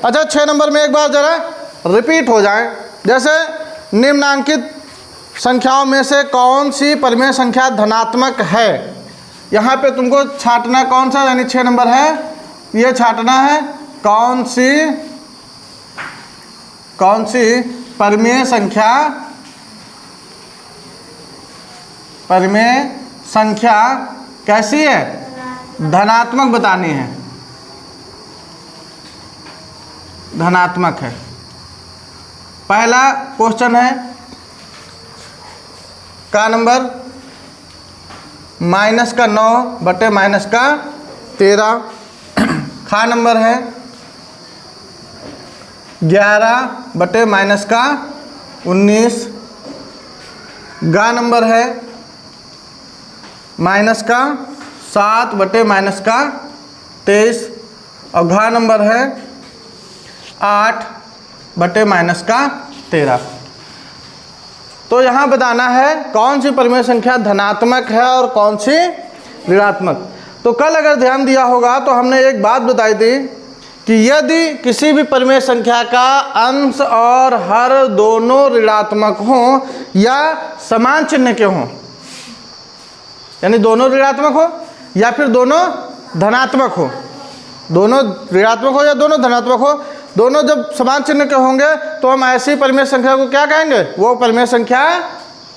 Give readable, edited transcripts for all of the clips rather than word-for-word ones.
अच्छा 6 नंबर में एक बार जरा रिपीट हो जाए, जैसे निम्नांकित संख्याओं में से कौन सी परिमेय संख्या धनात्मक है। यहाँ पे तुमको छांटना कौन सा, यानी 6 नंबर है, ये छांटना है कौन सी परिमेय संख्या कैसी है, धनात्मक बतानी है, धनात्मक है। पहला क्वेश्चन है का नंबर -9 बटे -13, खा नंबर है 11 बटे -19, गा नंबर है -7 बटे -23 और घा नंबर है 8 बटे -13। तो यहाँ बताना है कौन सी परिमेय संख्या धनात्मक है और कौन सी ऋणात्मक। तो कल अगर ध्यान दिया होगा तो हमने एक बात बताई थी कि यदि किसी भी परिमेय संख्या का अंश और हर दोनों ऋणात्मक हों या समान चिन्ह के हों, यानी दोनों ऋणात्मक हो या फिर दोनों धनात्मक हो, दोनों ऋणात्मक हो या दोनों धनात्मक हो, दोनों जब समान चिन्ह के होंगे तो हम ऐसी परिमेय संख्या को क्या कहेंगे, वो परिमेय संख्या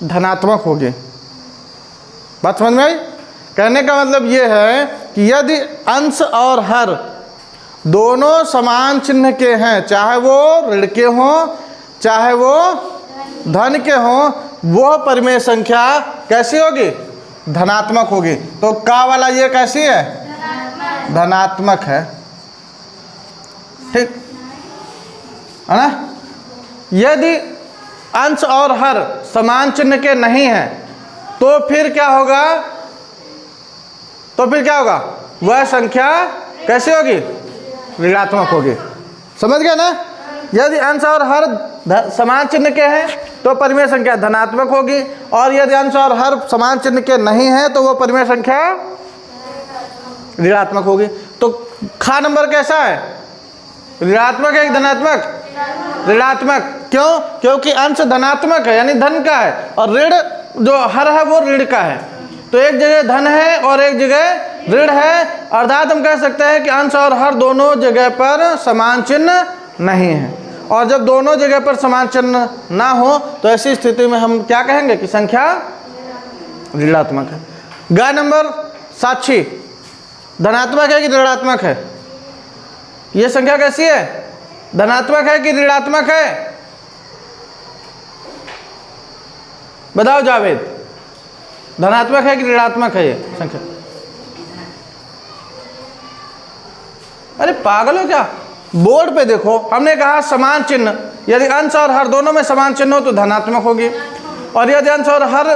धनात्मक होगी। बात समझ में आई? कहने का मतलब ये है कि यदि अंश और हर दोनों समान चिन्ह के हैं, चाहे वो ऋण के हों चाहे वो धन के हों, वो परिमेय संख्या कैसी होगी, धनात्मक होगी। तो का वाला ये कैसी है, धनात्मक है, ठीक है ना। यदि अंश और हर समान चिन्ह के नहीं हैं तो फिर क्या होगा, वह संख्या कैसी होगी, ऋणात्मक होगी। समझ गए ना। यदि अंश और हर समान चिन्ह के हैं तो परिमेय संख्या धनात्मक होगी, और यदि अंश और हर समान चिन्ह के नहीं हैं तो वो परिमेय संख्या ऋणात्मक होगी। तो खा नंबर कैसा है, ऋणात्मक है कि धनात्मक, ऋणात्मक। क्यों? क्योंकि अंश धनात्मक है यानी धन का है, और ऋण जो हर है वो ऋण का है। तो एक जगह धन है और एक जगह ऋण है, अर्थात हम कह सकते हैं कि अंश और हर दोनों जगह पर समान चिन्ह नहीं है। और जब दोनों जगह पर समान चिन्ह ना हो तो ऐसी स्थिति में हम क्या कहेंगे कि संख्या ऋणात्मक है। गा नंबर साक्षी धनात्मक है कि ऋणात्मक है, ये संख्या कैसी है, धनात्मक है कि ऋणात्मक है, बताओ जावेद, धनात्मक है कि ऋणात्मक है ये संख्या? अरे पागल हो क्या, बोर्ड पे देखो, हमने कहा समान चिन्ह, यदि अंश और हर दोनों में समान चिन्ह हो तो धनात्मक होगी, और यदि अंश और हर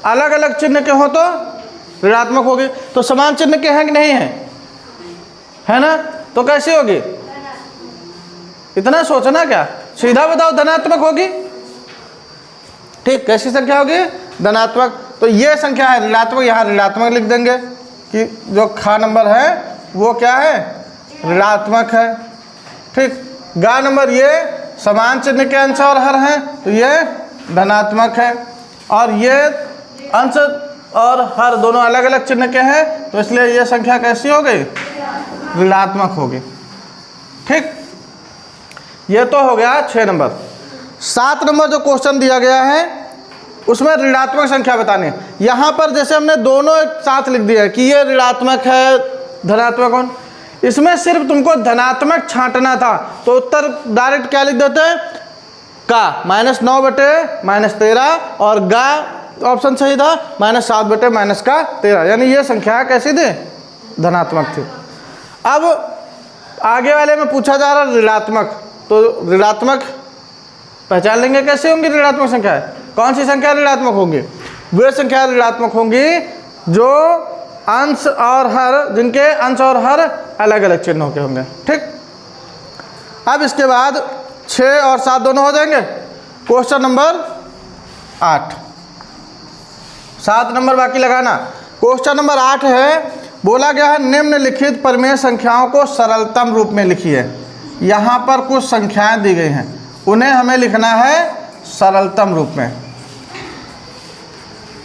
अलग अलग चिन्ह के हो तो ऋणात्मक होगी। तो समान चिन्ह के हैं कि नहीं है ना, तो कैसी होगी, इतना सोचना क्या, सीधा बताओ, धनात्मक होगी। ठीक, कैसी संख्या होगी, धनात्मक। तो ये संख्या है ऋणात्मक, यहाँ ऋणात्मक लिख देंगे कि जो खा नंबर है वो क्या है, ऋणात्मक है। ठीक, गा नंबर ये समान चिन्ह के अंश और हर हैं तो ये धनात्मक है, और ये अंश और हर दोनों अलग अलग चिन्ह के हैं तो इसलिए ये संख्या कैसी हो गई, ऋणात्मक होगी। ठीक, ये तो हो गया 6 नंबर। 7 नंबर जो क्वेश्चन दिया गया है उसमें ऋणात्मक संख्या बतानी है। यहाँ पर जैसे हमने दोनों एक साथ लिख दिया कि ये ऋणात्मक है, धनात्मक कौन, इसमें सिर्फ तुमको धनात्मक छांटना था तो उत्तर डायरेक्ट क्या लिख देते हैं, का -9 बटे -13, और गा ऑप्शन सही था -7 बटे -13, यानी ये संख्या कैसी थी, धनात्मक थी। अब आगे वाले में पूछा जा रहा ऋणात्मक, तो ऋणात्मक पहचान लेंगे कैसे होंगी ऋणात्मक संख्या, कौन सी संख्या ऋणात्मक होंगी, वे संख्या ऋणात्मक होंगी जो अंश और हर, जिनके अंश और हर अलग अलग चिन्हों के होंगे। ठीक, अब इसके बाद 6 और 7 दोनों हो जाएंगे। क्वेश्चन नंबर 8, 7 नंबर बाकी लगाना। क्वेश्चन नंबर 8 है, बोला गया है निम्नलिखित परिमेय संख्याओं को सरलतम रूप में लिखिए। यहाँ पर कुछ संख्याएं दी गई हैं, उन्हें हमें लिखना है सरलतम रूप में।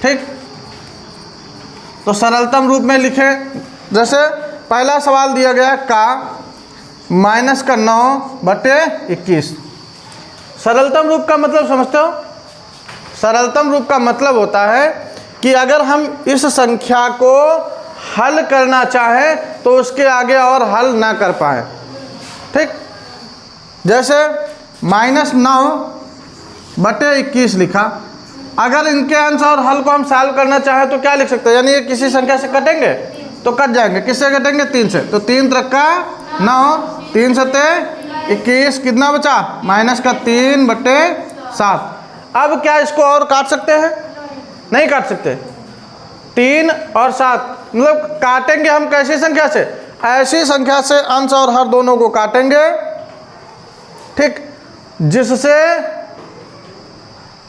ठीक, तो सरलतम रूप में लिखें। जैसे पहला सवाल दिया गया का -9/21। सरलतम रूप का मतलब समझते हो? सरलतम रूप का मतलब होता है कि अगर हम इस संख्या को हल करना चाहें तो उसके आगे और हल ना कर पाए। ठीक, जैसे -9/21 लिखा, अगर इनके अंश और हल को हम सॉल्व करना चाहें तो क्या लिख सकते हैं? यानी ये किसी संख्या से कटेंगे तो कट जाएंगे। किससे कटेंगे? 3 से। तो 3 × 9, 3 × 21, कितना बचा? -3/7। अब क्या इसको और काट सकते हैं? नहीं काट सकते। 3 और 7 मतलब काटेंगे हम कैसी संख्या से? ऐसी संख्या से अंश और हर दोनों को काटेंगे, ठीक, जिससे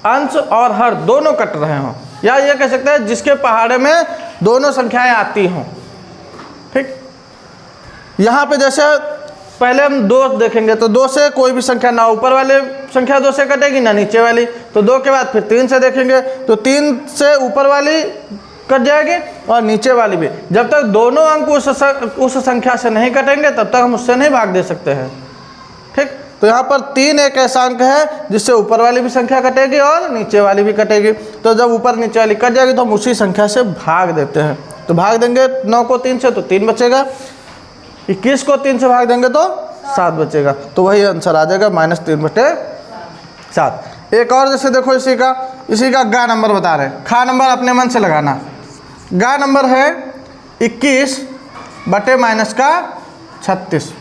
अंश और हर दोनों कट रहे हों, या ये कह सकते हैं जिसके पहाड़े में दोनों संख्याएं आती हों। ठीक, यहाँ पे जैसे पहले हम 2 देखेंगे तो 2 से कोई भी संख्या ना ऊपर वाले संख्या 2 से कटेगी ना नीचे वाली। तो 2 के बाद फिर 3 से देखेंगे तो 3 से ऊपर वाली कट जाएगी और नीचे वाली भी। जब तक दोनों अंक उस संख्या से नहीं कटेंगे तब तक हम उससे नहीं भाग दे सकते हैं। ठीक, तो यहाँ पर 3 एक ऐसा अंक है जिससे ऊपर वाली भी संख्या कटेगी और नीचे वाली भी कटेगी। तो जब ऊपर नीचे वाली कट जाएगी तो हम उसी संख्या से भाग देते हैं। तो भाग देंगे 9 को 3 से तो 3 बचेगा, 21 को 3 से भाग देंगे तो 7 बचेगा। तो वही आंसर आ जाएगा -3/7। एक और जैसे देखो इसी का गा नंबर बता रहे हैं। खा नंबर अपने मन से लगाना। गा नंबर है 21/-36।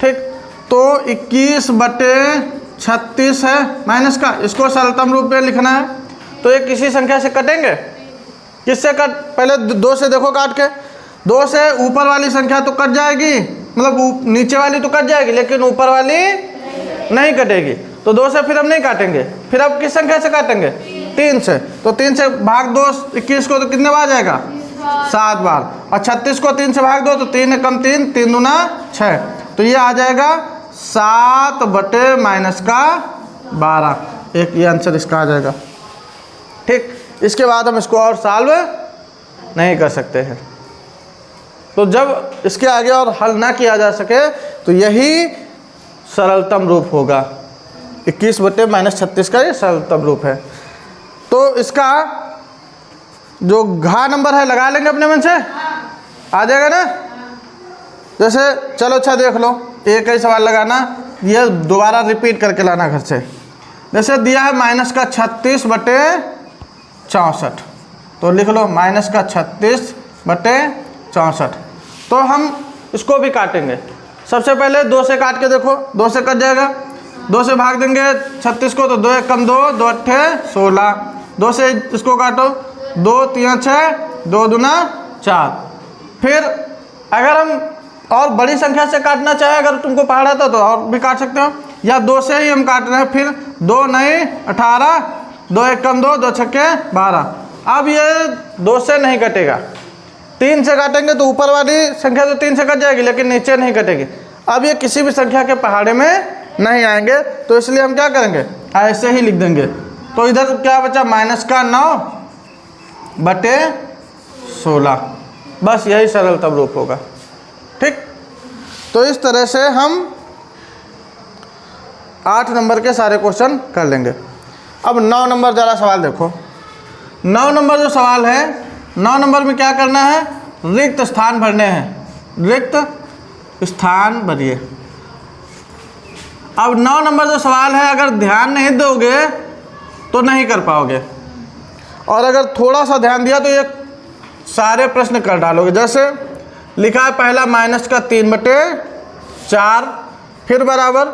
ठीक, तो 21/36 है माइनस का, इसको सरलतम रूप में लिखना है। तो ये किसी संख्या से कटेंगे। किससे कट? पहले 2 से देखो काट के। 2 से ऊपर वाली संख्या तो कट जाएगी, मतलब नीचे वाली तो कट जाएगी, लेकिन ऊपर वाली नहीं कटेगी। तो 2 से फिर हम नहीं काटेंगे। फिर अब किस संख्या से काटेंगे? 3 से। तो 3 से भाग दो 21 को तो कितने बार जाएगा? 7 बार। और 36 को 3 से भाग दो तो 3 एकम 3, 3 दूना 6। तो ये आ जाएगा 7/-12। एक ये आंसर इसका आ जाएगा। ठीक, इसके बाद हम इसको और सॉल्व नहीं कर सकते हैं। तो जब इसके आगे और हल ना किया जा सके तो यही सरलतम रूप होगा। 21/-36 का ये सरलतम रूप है। तो इसका जो घा नंबर है लगा लेंगे अपने मन से, आ जाएगा ना। जैसे चलो अच्छा देख लो, एक ही सवाल लगाना, ये दोबारा रिपीट करके लाना घर से। जैसे दिया है -36/64, तो लिख लो -36/64। तो हम इसको भी काटेंगे। सबसे पहले 2 से काट के देखो, 2 से कट जाएगा। 2 से भाग देंगे 36 को तो 2 एकम 2, 2 अट्ठे 16। 2 से इसको काटो, 2 3 6, 2 दूना 4। फिर अगर हम और बड़ी संख्या से काटना चाहें, अगर तुमको पहाड़ा था तो और भी काट सकते हो, या 2 से ही हम काट रहे हैं। फिर 2 9 18, 2 एकम 2, 2 छक्के 12। अब ये 2 से नहीं कटेगा। 3 से काटेंगे तो ऊपर वाली संख्या तो 3 से कट जाएगी, लेकिन नीचे नहीं कटेगी। अब ये किसी भी संख्या के पहाड़े में नहीं आएंगे, तो इसलिए हम क्या करेंगे? ऐसे ही लिख देंगे। तो इधर क्या बचा? -9/16। बस यही सरलतम रूप होगा। ठीक, तो इस तरह से हम 8 नंबर के सारे क्वेश्चन कर लेंगे। अब 9 नंबर ज़रा सवाल देखो। 9 नंबर जो सवाल है, 9 नंबर में क्या करना है? रिक्त स्थान भरने हैं। रिक्त स्थान भरिए। अब 9 नंबर जो सवाल है, अगर ध्यान नहीं दोगे तो नहीं कर पाओगे, और अगर थोड़ा सा ध्यान दिया तो ये सारे प्रश्न कर डालोगे। जैसे लिखा है पहला -3/4, फिर बराबर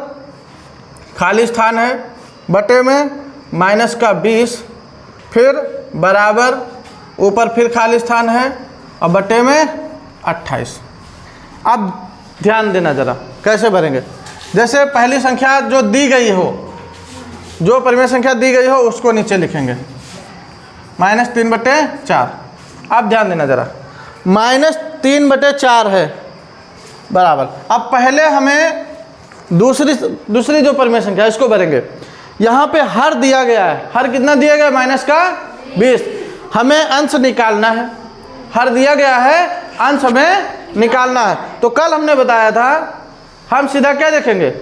खाली स्थान है, बटे में -20, फिर बराबर ऊपर फिर खाली स्थान है और बटे में 28। अब ध्यान देना ज़रा कैसे भरेंगे। जैसे पहली संख्या जो दी गई हो, जो परिमेय संख्या दी गई हो उसको नीचे लिखेंगे, -3/4। अब ध्यान देना ज़रा, -3/4 है बराबर। अब पहले हमें दूसरी जो परिमेय संख्या है इसको भरेंगे। यहाँ पे हर दिया गया है, हर कितना दिया गया है? माइनस का 20। हमें अंश निकालना है, हर दिया गया है, अंश हमें निकालना है। तो कल हमने बताया था हम सीधा क्या देखेंगे,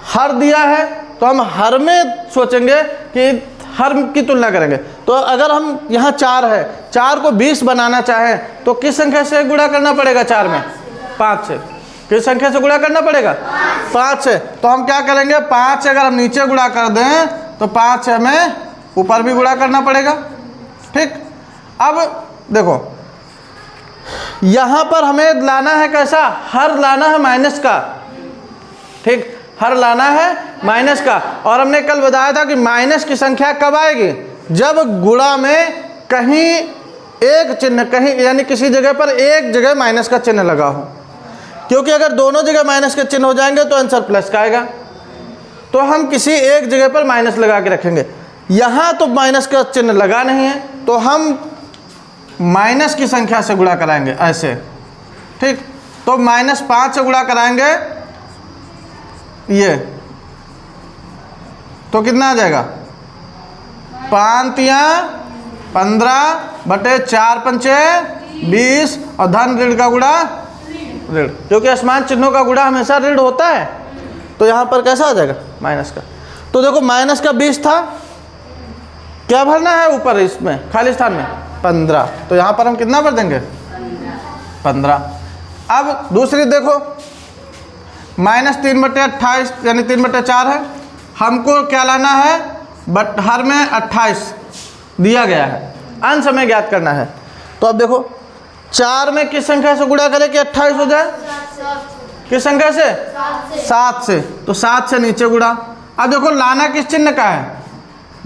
हर दिया है तो हम हर में सोचेंगे कि हर की तुलना करेंगे। तो अगर हम यहाँ 4 है, 4 को 20 बनाना चाहें तो किस संख्या से गुणा करना पड़ेगा? 4 में 5 से। किस संख्या से गुणा करना पड़ेगा? 5 से। तो हम क्या करेंगे, 5 से अगर हम नीचे गुणा कर दें तो 5 से हमें ऊपर भी गुणा करना पड़ेगा। ठीक, अब देखो यहाँ पर हमें लाना है कैसा, हर लाना है माइनस का। ठीक, हर लाना है माइनस का। और हमने कल बताया था कि माइनस की संख्या कब आएगी? जब गुणा में कहीं एक चिन्ह, कहीं यानी किसी जगह पर एक जगह माइनस का चिन्ह लगा हो। क्योंकि अगर दोनों जगह माइनस के चिन्ह हो जाएंगे तो आंसर प्लस का आएगा। तो हम किसी एक जगह पर माइनस लगा के रखेंगे। यहाँ तो माइनस का चिन्ह लगा नहीं है तो हम माइनस की संख्या से गुणा कराएंगे ऐसे। ठीक, तो -5 से गुणा कराएंगे ये, तो कितना आ जाएगा? 5 × 15 बटे 4 पंचे 20 और धन ऋण का गुणा ऋण, क्योंकि असमान चिन्हों का गुणा हमेशा ऋण होता है। तो यहाँ पर कैसा आ जाएगा? माइनस का। तो देखो माइनस का 20 था, क्या भरना है ऊपर इसमें खाली स्थान में? 15। तो यहाँ पर हम कितना भर देंगे? 15। अब दूसरी देखो -3 बटे 28 यानी 3 बटे 4 है। हमको क्या लाना है? बट हर में 28 दिया गया है, अंश हमें ज्ञात करना है। तो अब देखो 4 में किस संख्या से गुणा करें कि 28 हो जाए? किस संख्या से? 7 से। तो 7 से नीचे गुणा। अब देखो लाना किस चिन्ह का है?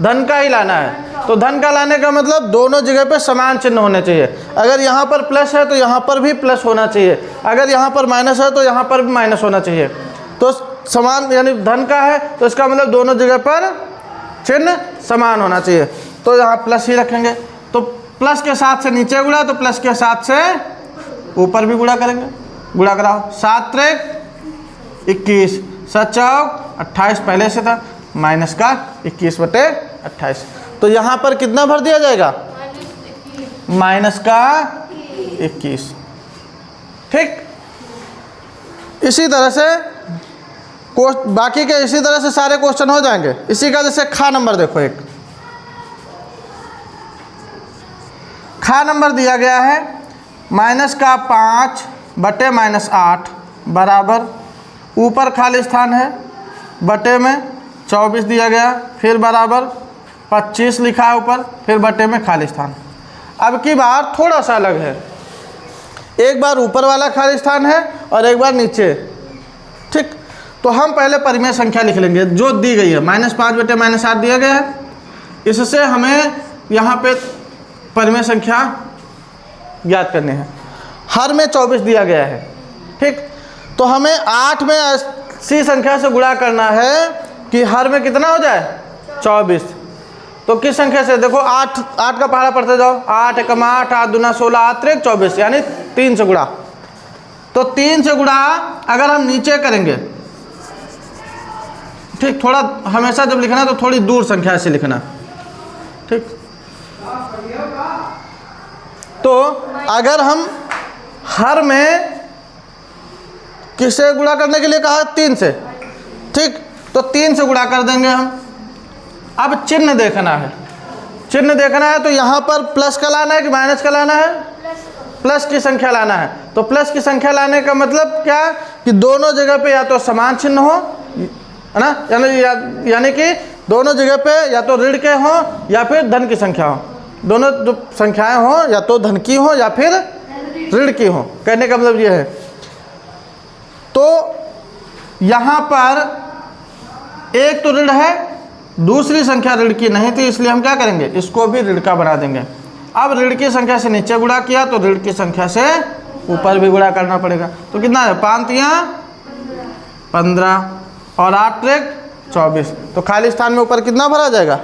धन का ही लाना है। तो धन का लाने का मतलब दोनों जगह पे समान चिन्ह होने चाहिए। अगर यहाँ पर प्लस है तो यहाँ पर भी प्लस होना चाहिए, अगर यहाँ पर माइनस है तो यहाँ पर भी माइनस होना चाहिए। तो समान यानी धन का है तो इसका मतलब दोनों जगह पर चिन्ह समान होना चाहिए। तो यहाँ प्लस ही रखेंगे। तो प्लस के 7 से नीचे गुणा, तो प्लस के 7 से ऊपर भी गुणा करेंगे। गुणा कराओ, 7 × 21, 7 × 28 पहले से था, माइनस का 21 बटे 28। तो यहाँ पर कितना भर दिया जाएगा? माइनस का 21। ठीक, इसी तरह से बाकी के इसी तरह से सारे क्वेश्चन हो जाएंगे। इसी का जैसे खा नंबर देखो, एक खा नंबर दिया गया है माइनस का 5 बटे -8 बराबर, ऊपर खाली स्थान है, बटे में 24 दिया गया, फिर बराबर 25 लिखा है ऊपर, फिर बटे में खाली स्थान। अब की बार थोड़ा सा अलग है, एक बार ऊपर वाला खाली स्थान है और एक बार नीचे। ठीक, तो हम पहले परिमेय संख्या लिख लेंगे जो दी गई है, -5 बटे -8 दिया गया है। इससे हमें यहाँ पे परिमेय संख्या ज्ञात करनी है। हर में 24 दिया गया है। ठीक, तो हमें 8 में ऐसी संख्या से गुणा करना है कि हर में कितना हो जाए? 24। तो किस संख्या से? देखो 8 का पहाड़ा पढ़ते जाओ, 8 × 8, 8 दूना 16, 8 × 24 यानी 3 से गुणा। तो 3 से गुणा अगर हम नीचे करेंगे, ठीक, थोड़ा हमेशा जब लिखना तो थोड़ी दूर संख्या से लिखना। ठीक, तो अगर हम हर में किससे गुणा करने के लिए कहा? 3 से। ठीक, तो 3 से गुणा कर देंगे हम। अब चिन्ह देखना है, चिन्ह देखना है तो यहाँ पर प्लस का लाना है कि माइनस का लाना है? प्लस की संख्या लाना है। तो प्लस की संख्या लाने का मतलब क्या कि दोनों जगह पे या तो समान चिन्ह हो, है ना, यानी कि दोनों जगह पे या तो ऋण के हो या फिर धन की संख्या हो। दोनों जो संख्याएं हो या तो धन की हो या फिर ऋण की हो, कहने का मतलब ये है। तो यहाँ पर एक तो ऋण है, दूसरी संख्या ऋण की नहीं थी, इसलिए हम क्या करेंगे? इसको भी ऋण का बना देंगे। अब ऋण की संख्या से नीचे गुणा किया तो ऋण की संख्या से ऊपर भी गुणा करना पड़ेगा। तो कितना है? 5 × 15 और 8 × 24। तो खाली स्थान में ऊपर कितना भरा जाएगा?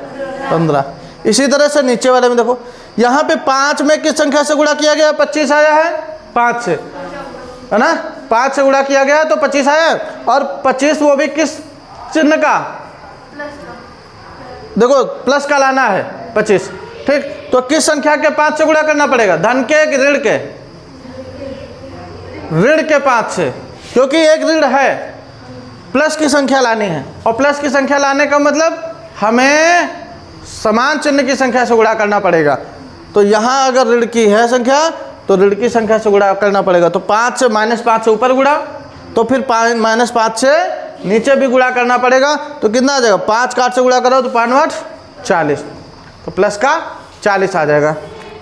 15। इसी तरह से नीचे वाले में देखो, यहाँ पे 5 में किस संख्या से गुणा किया गया? 25 आया है 5 से, है ना, 5 से गुणा किया गया है तो 25 आया, और 25 वो भी किस चिन्ह का, देखो प्लस का लाना है 25, ठीक। तो किस संख्या के 5 से गुणा करना पड़ेगा, धन के कि ऋण के, ऋण के 5 से, क्योंकि एक ऋण है, प्लस की संख्या लानी है, और प्लस की संख्या लाने का मतलब हमें समान चिन्ह की संख्या से गुणा करना पड़ेगा। तो यहाँ अगर ऋण की है संख्या तो ऋण की संख्या से गुणा करना पड़ेगा। तो 5 से -5 से ऊपर गुणा, तो फिर -5 से नीचे भी गुणा करना पड़ेगा। तो कितना आ जाएगा, 5 का 8 से गुणा करो तो 5 8 40, तो प्लस का 40 आ जाएगा।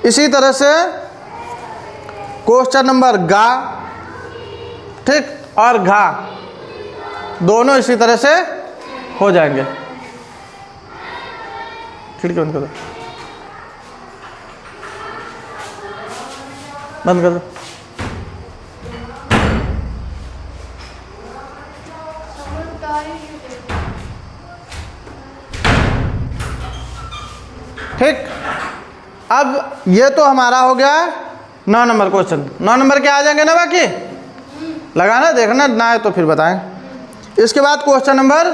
इसी तरह से क्वेश्चन नंबर गा, ठीक, और घा दोनों इसी तरह से हो जाएंगे। खिड़की बंद कर दो, बंद कर दो। ठीक, अब ये तो हमारा हो गया 9 नंबर क्वेश्चन। 9 नंबर के आ जाएंगे ना, बाकी लगाना देखना ना है तो फिर बताएं। इसके बाद क्वेश्चन नंबर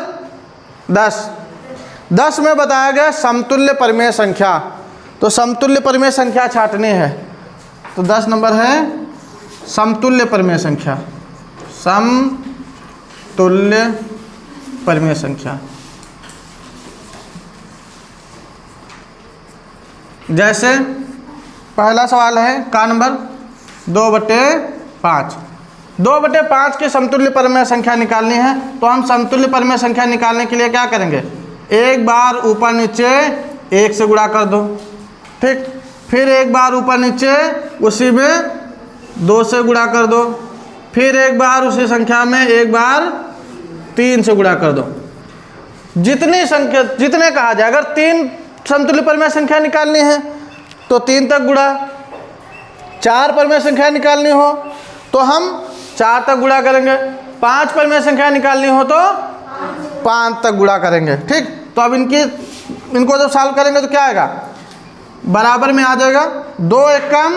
10 में बताया गया समतुल्य परिमेय संख्या। तो समतुल्य परिमेय संख्या छांटनी है, तो 10 नंबर है समतुल्य परिमेय संख्या, समतुल्य परिमेय संख्या। जैसे पहला सवाल है का नंबर 2/5। 2/5 की समतुल्य परिमेय संख्या निकालनी है। तो हम समतुल्य परिमेय संख्या निकालने के लिए क्या करेंगे, एक बार ऊपर नीचे 1 से गुणा कर दो, ठीक, फिर एक बार ऊपर नीचे उसी में 2 से गुणा कर दो, फिर एक बार उसी संख्या में एक बार 3 से गुणा कर दो। जितनी संख्या, जितने कहा जाए, अगर 3 समतुल्य परिमेय संख्या निकालनी है तो 3 तक गुणा, 4 परिमेय संख्या निकालनी हो तो हम 4 तक गुणा करेंगे, 5 परिमेय संख्या निकालनी हो तो 5 तक गुणा करेंगे, ठीक। तो अब इनको जब सॉल्व करेंगे तो क्या आएगा, बराबर में आ जाएगा 2 एकम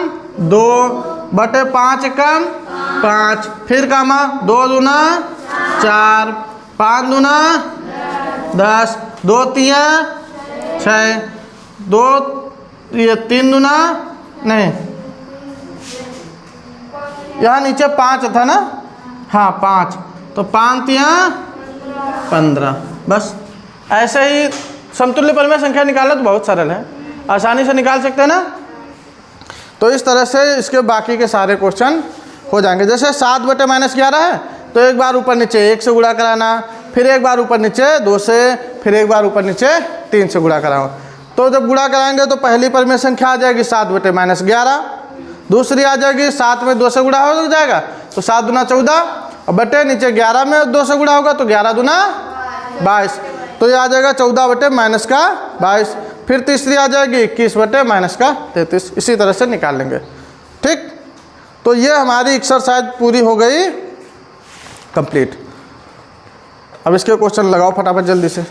2/5 एकम 5, फिर कामा 2 दूना 4, 5 दूना 10, 2 तिया 6, 2 ये 3 दूना नहीं, यहाँ नीचे 5 था ना, हाँ 5, तो 5 तिया 15। बस ऐसे ही समतुल्य परिमेय संख्या निकालना तो बहुत सरल है, आसानी से निकाल सकते हैं ना। तो इस तरह से इसके बाकी के सारे क्वेश्चन हो जाएंगे। जैसे 7/-11 है तो एक बार ऊपर नीचे 1 से गुणा कराना, फिर एक बार ऊपर नीचे 2 से, फिर एक बार ऊपर नीचे 3 से गुणा कराओ। तो जब गुणा कराएंगे तो पहली परिमेय संख्या आ जाएगी 7/-11, दूसरी आ जाएगी 7 में 2 से गुणा हो जाएगा तो 7 दूना 14, और बटे नीचे 11 में 2 से गुणा होगा तो 11 दूना 22, तो ये आ जाएगा 14/-22। फिर तीसरी आ जाएगी 21/-33। इसी तरह से निकाल लेंगे, ठीक। तो ये हमारी एक्सरसाइज पूरी हो गई कंप्लीट। अब इसके क्वेश्चन लगाओ फटाफट जल्दी से।